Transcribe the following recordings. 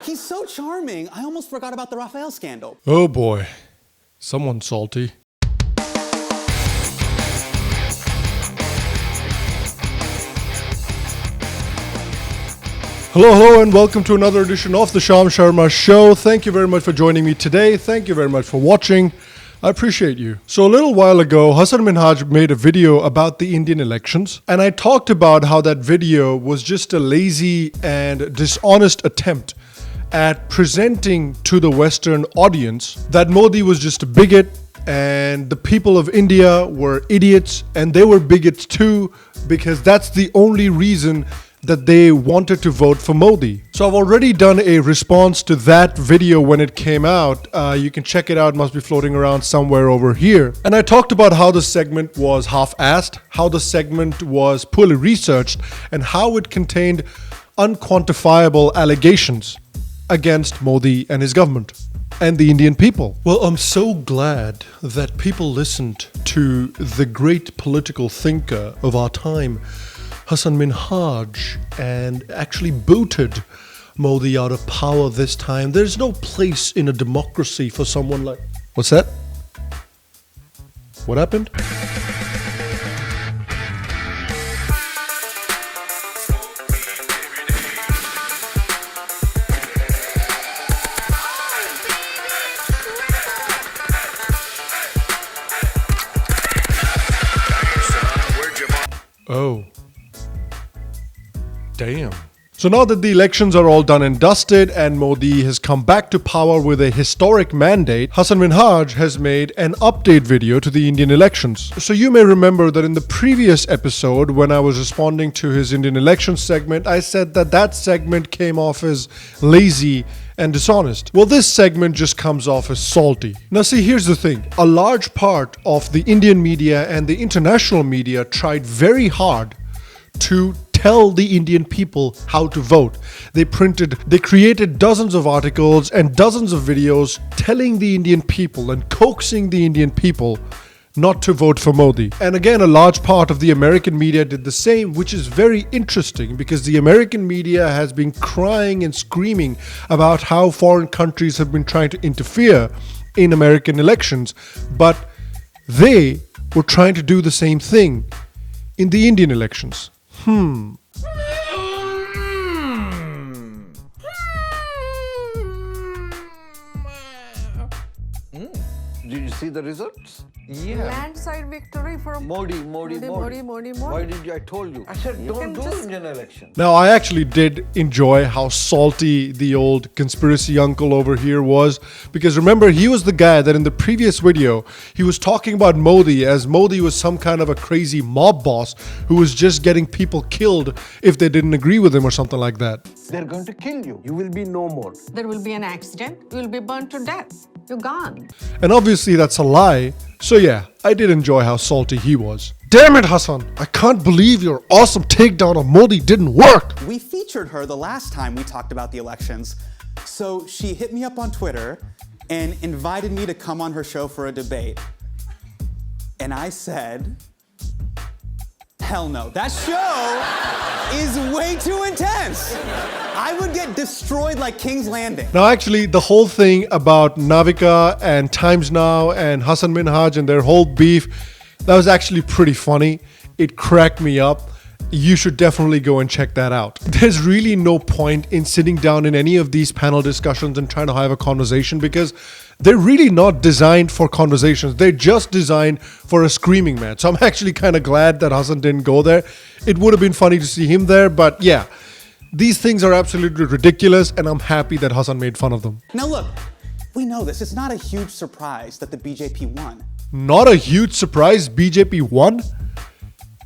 He's so charming. I almost forgot about the Raphael scandal. Oh boy, someone salty. Hello, and welcome to another edition of the Sharma Show. Thank you very much for joining me today. Thank you very much for watching. I appreciate you. So a little while ago, Hasan Minhaj made a video about the Indian elections, and I talked about how that video was just a lazy and dishonest attempt at presenting to the Western audience that Modi was just a bigot and the people of India were idiots and they were bigots too, because that's the only reason that they wanted to vote for Modi. So I've already done a response to that video when it came out. You can check it out, it must be floating around somewhere over here. And I talked about how the segment was half-assed, how the segment was poorly researched, and how it contained unquantifiable allegations against Modi and his government and the Indian people. Well, I'm so glad that people listened to the great political thinker of our time, Hasan Minhaj, and actually booted Modi out of power this time. There's no place in a democracy for someone like... What's that? What happened? Oh. Damn. So now that the elections are all done and dusted and Modi has come back to power with a historic mandate, Hasan Minhaj has made an update video to the Indian elections. So you may remember that in the previous episode, when I was responding to his Indian elections segment, I said that that segment came off as lazy and dishonest. Well, this segment just comes off as salty. Now see, here's the thing. A large part of the Indian media and the international media tried very hard to tell the Indian people how to vote. They created dozens of articles and dozens of videos telling the Indian people and coaxing the Indian people not to vote for Modi. And again, a large part of the American media did the same, which is very interesting because the American media has been crying and screaming about how foreign countries have been trying to interfere in American elections, but they were trying to do the same thing in the Indian elections. Did you see the results? Yeah. Landslide victory for Modi. Modi. Why did you? I told you. I said don't do Indian election. Now, I actually did enjoy how salty the old conspiracy uncle over here was, because remember, he was the guy that in the previous video, he was talking about Modi as Modi was some kind of a crazy mob boss who was just getting people killed if they didn't agree with him or something like that. They're going to kill you. You will be no more. There will be an accident. You will be burned to death. You're gone. And obviously that's a lie. So yeah, I did enjoy how salty he was. Damn it, Hasan! I can't believe your awesome takedown of Modi didn't work! We featured her the last time we talked about the elections. So she hit me up on Twitter and invited me to come on her show for a debate. And I said, hell no. That show is way too intense. I would get destroyed like King's Landing. Now actually, the whole thing about Navika and Times Now and Hasan Minhaj and their whole beef, that was actually pretty funny. It cracked me up. You should definitely go and check that out. There's really no point in sitting down in any of these panel discussions and trying to have a conversation because they're really not designed for conversations. They're just designed for a screaming match. So I'm actually kind of glad that Hasan didn't go there. It would have been funny to see him there, but yeah. These things are absolutely ridiculous, and I'm happy that Hasan made fun of them. Now look, we know this. It's not a huge surprise that the BJP won. Not a huge surprise BJP won?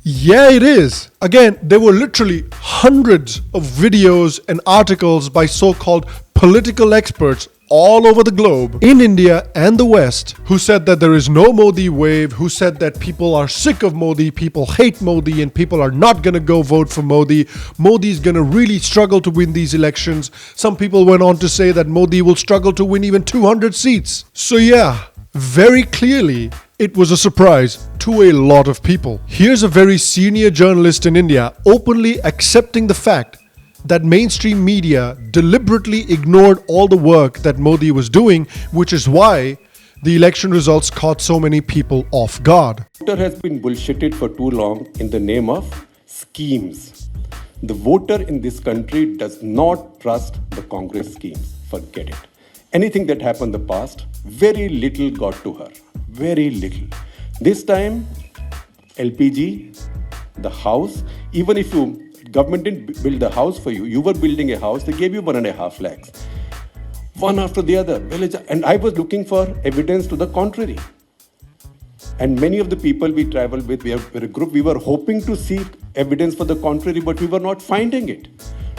Yeah, it is. Again, there were literally hundreds of videos and articles by so-called political experts all over the globe, in India and the West, who said that there is no Modi wave, who said that people are sick of Modi, people hate Modi, and people are not going to go vote for Modi. Modi is going to really struggle to win these elections. Some people went on to say that Modi will struggle to win even 200 seats. So yeah, very clearly, it was a surprise to a lot of people. Here's a very senior journalist in India openly accepting the fact that mainstream media deliberately ignored all the work that Modi was doing, which is why the election results caught so many people off guard. Voter has been bullshitted for too long in the name of schemes. The voter in this country does not trust the Congress schemes. Forget it. Anything that happened in the past, very little got to her. Very little. This time, LPG, the house, even if government didn't build the house for you, you were building a house, they gave you 1.5 lakhs. One after the other. And I was looking for evidence to the contrary. And many of the people we traveled with, we were a group, we were hoping to see evidence for the contrary, but we were not finding it.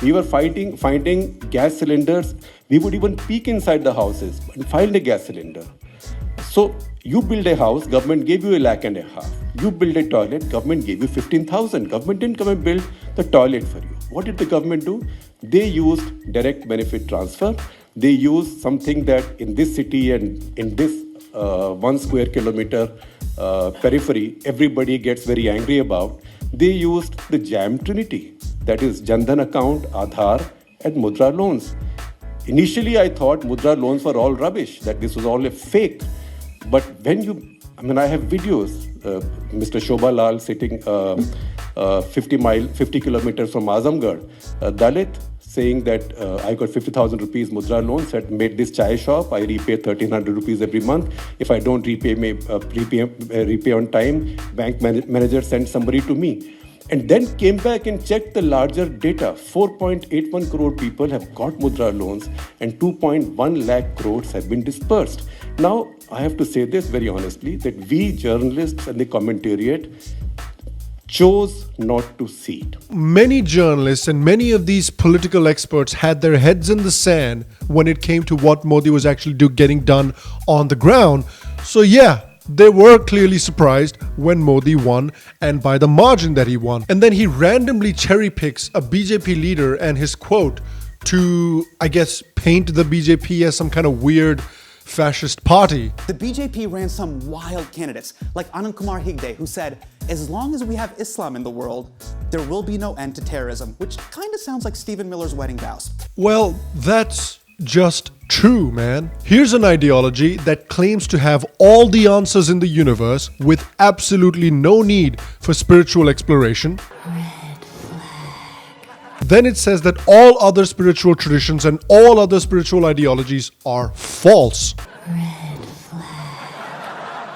We were finding gas cylinders. We would even peek inside the houses and find a gas cylinder. So you build a house, government gave you 1.5 lakhs. You build a toilet, government gave you 15,000. Government didn't come and build the toilet for you. What did the government do? They used direct benefit transfer. They used something that in this city and in this 1 square kilometer periphery, everybody gets very angry about. They used the jam trinity, that is Jan Dhan account, Aadhaar and Mudra loans. Initially, I thought Mudra loans were all rubbish, that this was all a fake. But when I have videos, Mr. Shobha Lal sitting 50 kilometers from Azamgarh, Dalit saying that I got 50,000 rupees Mudra loans, had made this chai shop, I repay 1,300 rupees every month. If I don't repay on time, bank manager sends somebody to me. And then came back and checked the larger data. 4.81 crore people have got Mudra loans and 2.1 lakh crores have been dispersed. Now, I have to say this very honestly, that we journalists and the commentariat chose not to see it. Many journalists and many of these political experts had their heads in the sand when it came to what Modi was actually getting done on the ground. So yeah, they were clearly surprised when Modi won and by the margin that he won. And then he randomly cherry picks a BJP leader and his quote to, I guess, paint the BJP as some kind of weird fascist party. The BJP ran some wild candidates, like Anand Kumar Hegde, who said, as long as we have Islam in the world, there will be no end to terrorism, which kind of sounds like Stephen Miller's wedding vows. Well, that's just true, man. Here's an ideology that claims to have all the answers in the universe with absolutely no need for spiritual exploration. Then it says that all other spiritual traditions and all other spiritual ideologies are false.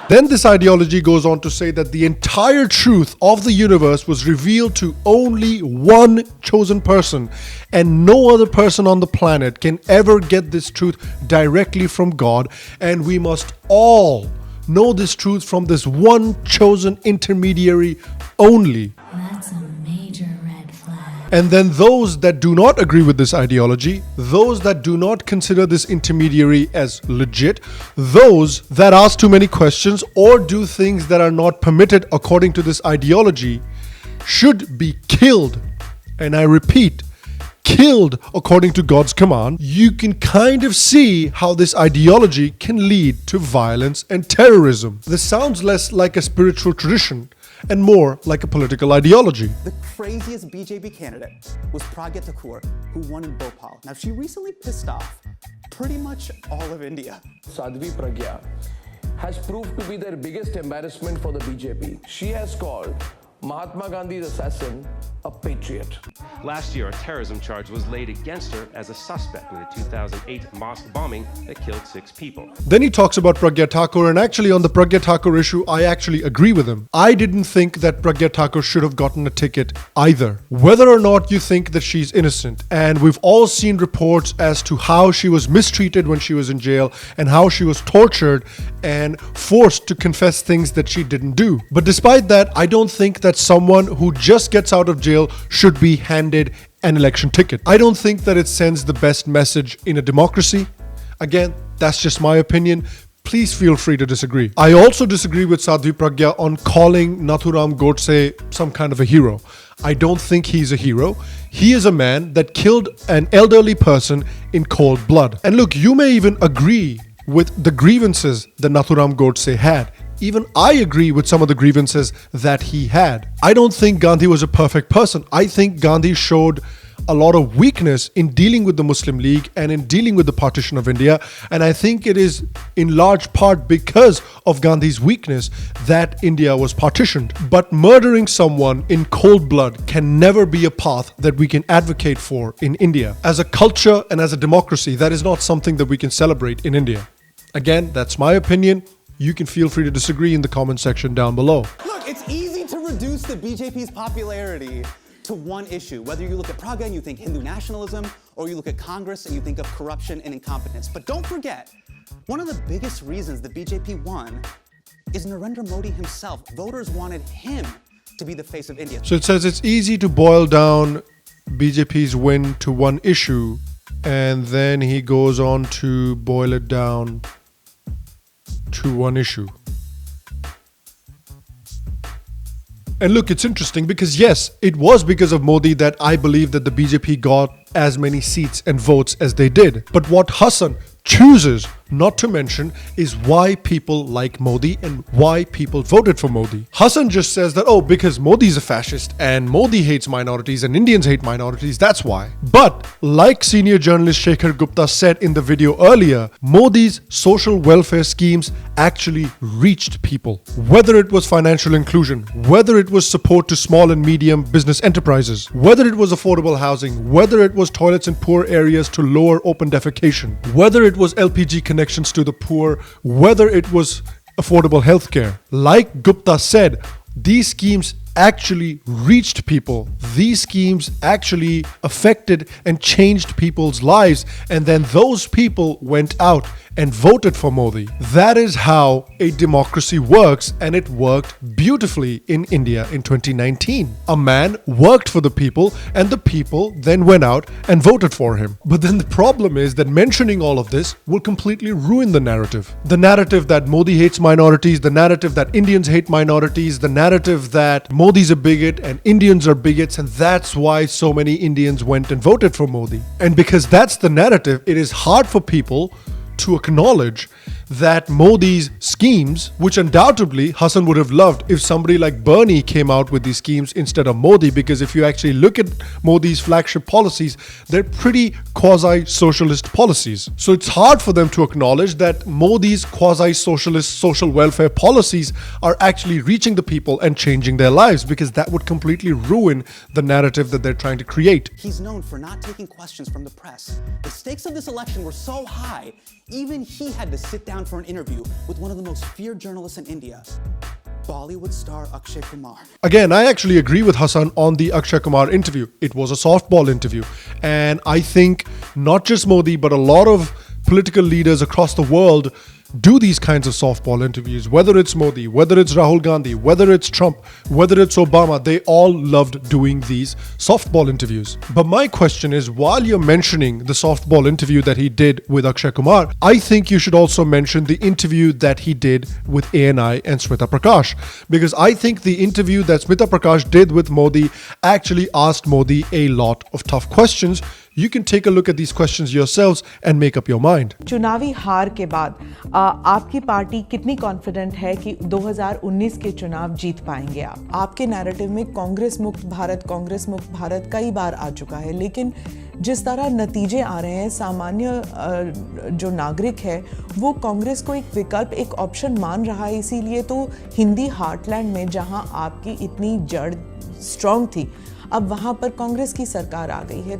Then this ideology goes on to say that the entire truth of the universe was revealed to only one chosen person, and no other person on the planet can ever get this truth directly from God, and we must all know this truth from this one chosen intermediary only. That's a major red flag. And then those that do not agree with this ideology, those that do not consider this intermediary as legit, those that ask too many questions or do things that are not permitted according to this ideology, should be killed. And I repeat, killed according to God's command. You can kind of see how this ideology can lead to violence and terrorism. This sounds less like a spiritual tradition and more like a political ideology. The craziest BJP candidate was Pragya Thakur, who won in Bhopal. Now, she recently pissed off pretty much all of India. Sadhvi Pragya has proved to be their biggest embarrassment for the BJP. She has called Mahatma Gandhi's assassin a patriot. Last year, a terrorism charge was laid against her as a suspect in the 2008 mosque bombing that killed 6 people. Then he talks about Pragya Thakur, and actually on the Pragya Thakur issue, I actually agree with him. I didn't think that Pragya Thakur should have gotten a ticket either. Whether or not you think that she's innocent, and we've all seen reports as to how she was mistreated when she was in jail and how she was tortured and forced to confess things that she didn't do. But despite that, I don't think that someone who just gets out of jail should be handed an election ticket. I don't think that it sends the best message in a democracy. Again, that's just my opinion. Please feel free to disagree. I also disagree with Sadhvi Pragya on calling Nathuram Godse some kind of a hero. I don't think he's a hero. He is a man that killed an elderly person in cold blood. And look, you may even agree with the grievances that Nathuram Godse had. Even I agree with some of the grievances that he had. I don't think Gandhi was a perfect person. I think Gandhi showed a lot of weakness in dealing with the Muslim League and in dealing with the partition of India. And I think it is in large part because of Gandhi's weakness that India was partitioned. But murdering someone in cold blood can never be a path that we can advocate for in India. As a culture and as a democracy, that is not something that we can celebrate in India. Again, that's my opinion. You can feel free to disagree in the comment section down below. Look, it's easy to reduce the BJP's popularity to one issue, whether you look at Praga and you think Hindu nationalism, or you look at Congress and you think of corruption and incompetence. But don't forget, one of the biggest reasons the BJP won is Narendra Modi himself. Voters wanted him to be the face of India. So it says it's easy to boil down BJP's win to one issue, and then he goes on to boil it down to one issue. And look, it's interesting because yes, it was because of Modi that I believe that the BJP got as many seats and votes as they did. But what Hasan chooses not to mention is why people like Modi and why people voted for Modi. Hasan just says that, oh, because Modi's a fascist and Modi hates minorities and Indians hate minorities, that's why. But like senior journalist Shekhar Gupta said in the video earlier, Modi's social welfare schemes actually reached people. Whether it was financial inclusion, whether it was support to small and medium business enterprises, whether it was affordable housing, whether it was toilets in poor areas to lower open defecation, whether it was LPG connections to the poor, whether it was affordable healthcare. Like Gupta said, these schemes actually reached people. These schemes actually affected and changed people's lives, and then those people went out and voted for Modi. That is how a democracy works, and it worked beautifully in India in 2019. A man worked for the people, and the people then went out and voted for him. But then the problem is that mentioning all of this will completely ruin the narrative. The narrative that Modi hates minorities, the narrative that Indians hate minorities, the narrative that Modi's a bigot and Indians are bigots, and that's why so many Indians went and voted for Modi. And because that's the narrative, it is hard for people to acknowledge that Modi's schemes, which undoubtedly Hasan would have loved if somebody like Bernie came out with these schemes instead of Modi, because if you actually look at Modi's flagship policies, they're pretty quasi-socialist policies. So it's hard for them to acknowledge that Modi's quasi-socialist social welfare policies are actually reaching the people and changing their lives, because that would completely ruin the narrative that they're trying to create. He's known for not taking questions from the press. The stakes of this election were so high, even he had to sit down for an interview with one of the most feared journalists in India, Bollywood star Akshay Kumar. Again, I actually agree with Hasan on the Akshay Kumar interview. It was a softball interview. And I think not just Modi, but a lot of political leaders across the world do these kinds of softball interviews. Whether it's Modi, whether it's Rahul Gandhi, whether it's Trump, whether it's Obama, they all loved doing these softball interviews. But my question is, while you're mentioning the softball interview that he did with Akshay Kumar, I think you should also mention the interview that he did with ANI and Smita Prakash. Because I think the interview that Smita Prakash did with Modi actually asked Modi a lot of tough questions. You can take a look at these questions yourselves and make up your mind. चुनावी हार के बाद आपकी party कितनी confident है कि 2019 के चुनाव जीत पाएंगे आप? आपके नैरेटिव में कांग्रेस मुक्त भारत कई बार आ चुका है, लेकिन जिस तरह नतीजे आ रहे हैं, सामान्य जो नागरिक है वो कांग्रेस को एक विकल्प, एक ऑप्शन मान रहा है। इसीलिए तो हिंदी हार्टलैंड में जहां आपकी इतनी जड़ स्ट्रॉन्ग थी, अब वहाँ पर कांग्रेस की सरकार आ गई है।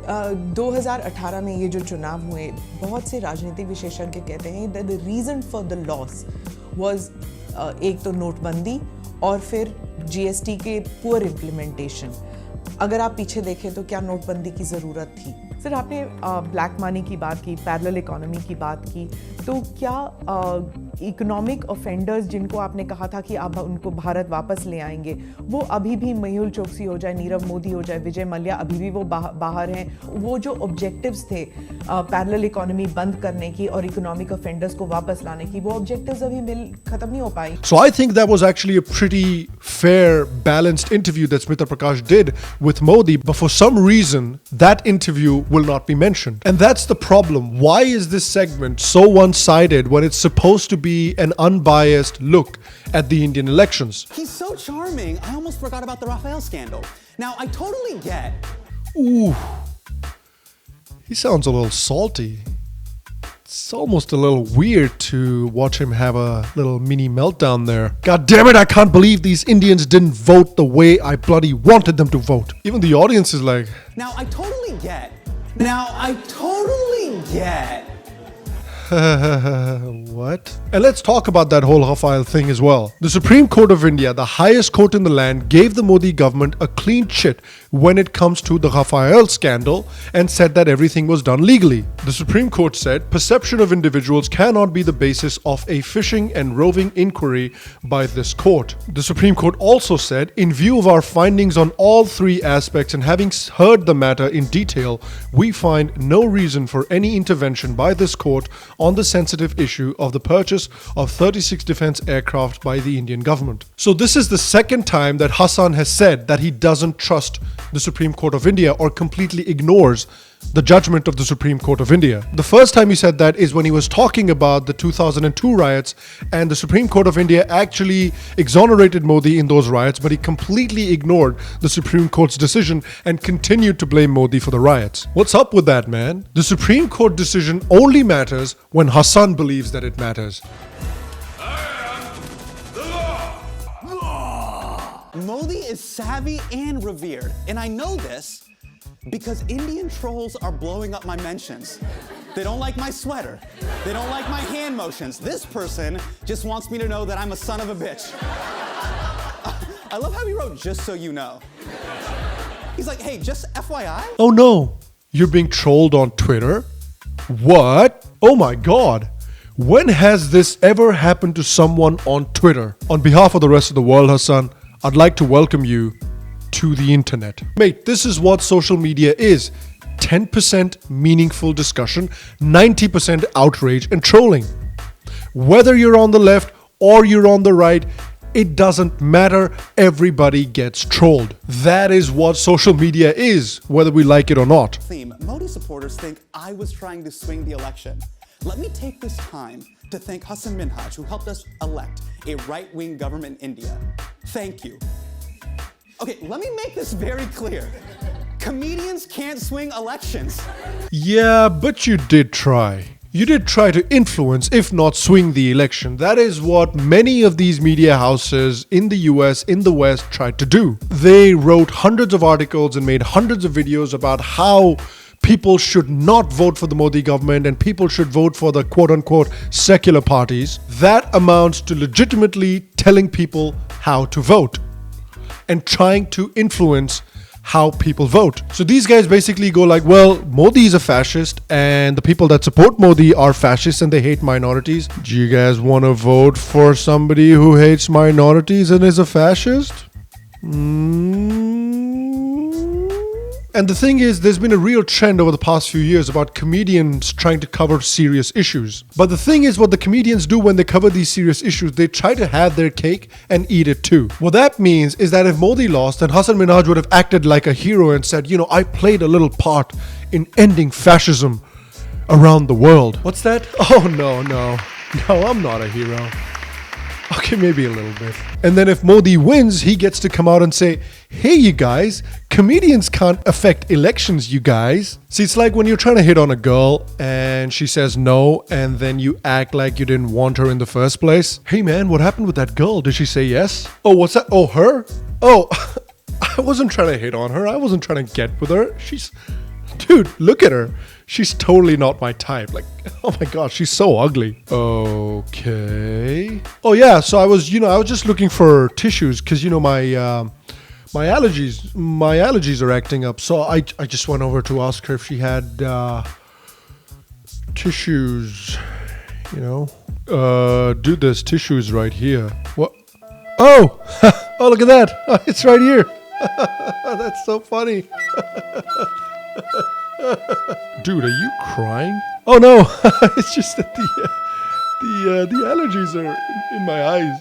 2018 में ये जो चुनाव हुए, बहुत से राजनीतिक विशेषज्ञ कहते हैं that the reason for the loss was एक तो नोटबंदी और फिर जीएसटी के पुअर इम्प्लीमेंटेशन। अगर आप पीछे देखें तो क्या नोटबंदी की ज़रूरत थी? फिर आपने ब्लैक मनी की बात की, पैरेलल इकोनॉमी की बात की, तो क्या इकोनॉमिक ऑफेंडर्स जिनको आपने कहा था कि आप उनको भारत वापस ले आएंगे, वो अभी भी मेहुल चोकसी हो जाए, नीरव मोदी हो जाए, विजय मल्ल्या, अभी भी वो बाहर हैं? वो जो ऑब्जेक्टिव्स थे पैरेलल इकोनॉमी बंद करने की और इकोनॉमिक ऑफेंडर्स को वापस लाने की, वो ऑब्जेक्टिव्स अभी खत्म नहीं हो पाई। So I think that was actually a pretty fair, balanced interview that Smita Prakash did with Modi, but for some reason that interview will not be mentioned. And that's the problem. Why is this segment so one-sided when it's supposed to be an unbiased look at the Indian elections? He's so charming, I almost forgot about the Rafael scandal. Now, I totally get... Ooh, He sounds a little salty. It's almost a little weird to watch him have a little mini meltdown there. God damn it, I can't believe these Indians didn't vote the way I bloody wanted them to vote. Even the audience is like... Now, I totally get. What? And let's talk about that whole Rafael thing as well. The Supreme Court of India, the highest court in the land, gave the Modi government a clean chit when it comes to the Rafael scandal and said that everything was done legally. The Supreme Court said perception of individuals cannot be the basis of a fishing and roving inquiry by this court. The Supreme Court also said, in view of our findings on all three aspects and having heard the matter in detail, we find no reason for any intervention by this court on the sensitive issue of the purchase of 36 defense aircraft by the Indian government. So this is the second time that Hasan has said that he doesn't trust the Supreme Court of India or completely ignores the judgment of the Supreme Court of India. The first time he said that is when he was talking about the 2002 riots, and the Supreme Court of India actually exonerated Modi in those riots, but he completely ignored the Supreme Court's decision and continued to blame Modi for the riots. What's up with that, man? The Supreme Court decision only matters when Hasan believes that it matters. Modi is savvy and revered, and I know this because Indian trolls are blowing up my mentions. They don't like my sweater. They don't like my hand motions. This person just wants me to know that I'm a son of a bitch. I love how he wrote, just so you know. He's like, hey, just FYI. Oh no, you're being trolled on Twitter? What? Oh my God. When has this ever happened to someone on Twitter? On behalf of the rest of the world, Hasan, I'd like to welcome you to the internet. Mate, this is what social media is. 10% meaningful discussion, 90% outrage and trolling. Whether you're on the left or you're on the right, it doesn't matter. Everybody gets trolled. That is what social media is, whether we like it or not. Theme, Modi supporters think I was trying to swing the election. Let me take this time to thank Hasan Minhaj, who helped us elect a right-wing government in India. Thank you. Okay, let me make this very clear. Comedians can't swing elections. Yeah, but you did try. You did try to influence, if not swing the election. That is what many of these media houses in the US, in the West, tried to do. They wrote hundreds of articles and made hundreds of videos about how people should not vote for the Modi government and people should vote for the quote-unquote secular parties. That amounts to legitimately telling people how to vote and trying to influence how people vote. So these guys basically go like, well, Modi is a fascist and the people that support Modi are fascists and they hate minorities. Do you guys want to vote for somebody who hates minorities and is a fascist? And the thing is, there's been a real trend over the past few years about comedians trying to cover serious issues. But the thing is, what the comedians do when they cover these serious issues, they try to have their cake and eat it too. What that means is that if Modi lost, then Hasan Minhaj would have acted like a hero and said, you know, I played a little part in ending fascism around the world. What's that? Oh, no, I'm not a hero. Okay, maybe a little bit. And then if Modi wins, he gets to come out and say, hey, you guys, comedians can't affect elections, you guys. See, it's like when you're trying to hit on a girl and she says no, and then you act like you didn't want her in the first place. Hey, man, what happened with that girl? Did she say yes? Oh, what's that? Oh, her? Oh, I wasn't trying to hit on her. I wasn't trying to get with her. Dude, look at her. She's totally not my type. Like, oh my God, she's so ugly. Okay. Oh yeah, so I was just looking for tissues because, my allergies are acting up. So I just went over to ask her if she had tissues, Dude, there's tissues right here. What? Oh, oh, look at that. Oh, it's right here. That's so funny. Dude, are you crying? Oh no, it's just that the allergies are in my eyes.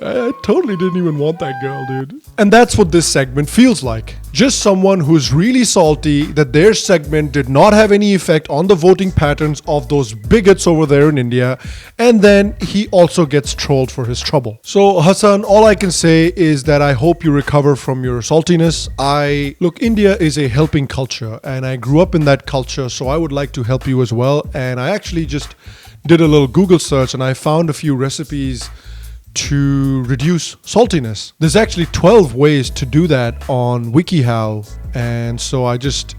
I totally didn't even want that girl, dude. And that's what this segment feels like. Just someone who's really salty that their segment did not have any effect on the voting patterns of those bigots over there in India, and then he also gets trolled for his trouble. So Hasan, all I can say is that I hope you recover from your saltiness. Look, India is a helping culture, and I grew up in that culture, so I would like to help you as well. And I actually just did a little Google search and I found a few recipes to reduce saltiness. There's actually 12 ways to do that on WikiHow, and so I just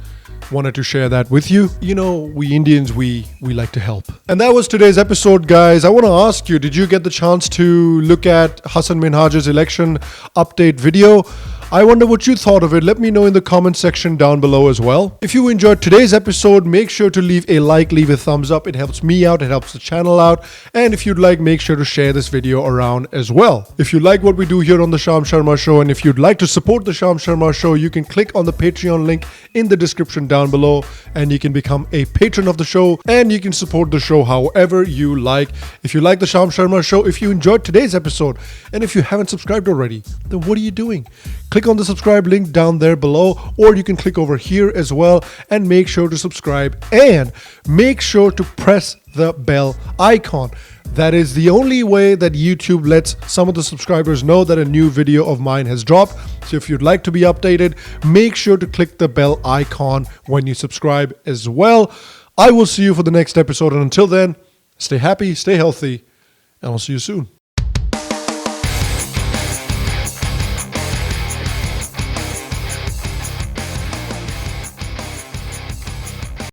wanted to share that with you. You know, we Indians, we like to help. And that was today's episode, guys. I want to ask you, did you get the chance to look at Hasan Minhaj's election update video? I wonder what you thought of it. Let me know in the comment section down below as well. If you enjoyed today's episode, make sure to leave a like, leave a thumbs up. It helps me out, it helps the channel out. And if you'd like, make sure to share this video around as well. If you like what we do here on the Sham Sharma Show, and if you'd like to support the Sham Sharma Show, you can click on the Patreon link in the description down below, and you can become a patron of the show, and you can support the show however you like. If you like the Sham Sharma Show, if you enjoyed today's episode, and if you haven't subscribed already, then what are you doing? Click on the subscribe link down there below, or you can click over here as well, and make sure to subscribe, and make sure to press the bell icon. That is the only way that YouTube lets some of the subscribers know that a new video of mine has dropped. So if you'd like to be updated, make sure to click the bell icon when you subscribe as well. I will see you for the next episode, and until then, stay happy, stay healthy, and I'll see you soon.